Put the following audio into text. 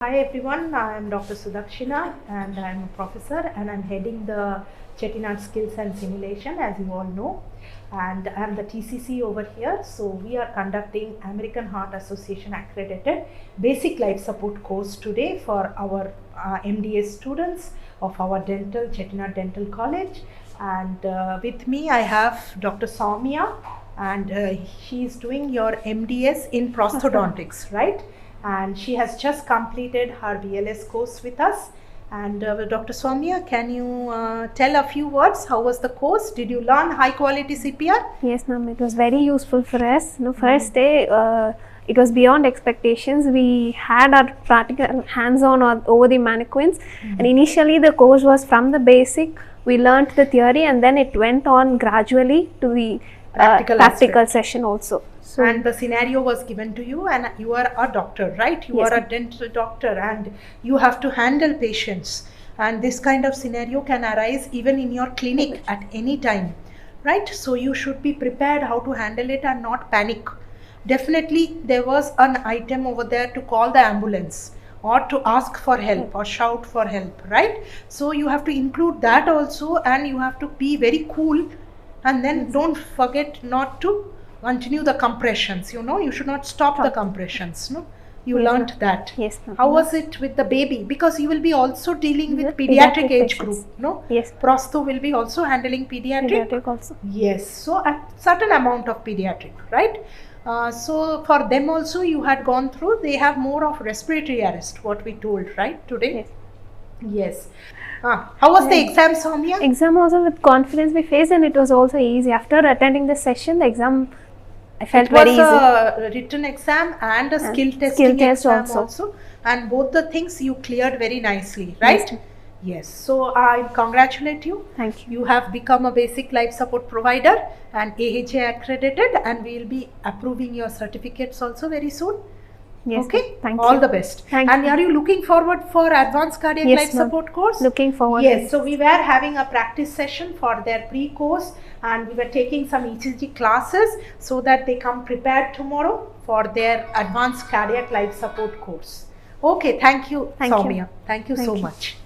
Hi everyone, I am Dr. Sudakshina and I am a professor and I am heading the Chettinad Skills and Simulation, as you all know, and I am the TCC over here. So we are conducting American Heart Association accredited basic life support course today for our MDS students of our Chettinad Dental College, and with me I have Dr. Soumya, and she is doing your MDS in prosthodontics, right? And she has just completed her BLS course with us. And Dr. Soumya, can you tell a few words? How was the course? Did you learn high quality CPR? Yes, ma'am. It was very useful for us. First day, it was beyond expectations. We had our practical hands-on over the mannequins, and initially the course was from the basic. We learnt the theory, and then it went on gradually to the practical session also. So, and the scenario was given to you, and you are a doctor, right? You are a dental doctor, and you have to handle patients. And this kind of scenario can arise even in your clinic at any time, right? So you should be prepared how to handle it and not panic. Definitely, there was an item over there to call the ambulance or to ask for help or shout for help, right? So you have to include that also, and you have to be very cool, and then don't forget not to continue the compressions. You should not stop the compressions. You learnt that. Yes. How was it with the baby? Because you will be also dealing with pediatric age group. Yes. Prostho will be also handling pediatric also. Yes. So a certain amount of pediatric, right? So for them also you had gone through. They have more of respiratory arrest. What we told, right, today. Yes. How was the exam, Soumya? Exam also with confidence we faced, and it was also easy. After attending the session, the exam I felt very easy. It was a written exam and a skill testing exam also. And both the things you cleared very nicely, right? Yes. So I congratulate you. Thank you. You have become a basic life support provider and AHA accredited, and we will be approving your certificates also very soon. Yes. Okay. Thank All you. the best. Thank and you. Are you looking forward for advanced cardiac life support course? Looking forward. Yes. So we were having a practice session for their pre-course, and we were taking some ECG classes so that they come prepared tomorrow for their advanced cardiac life support course. Okay. Thank you, Soumya. Thank you so much.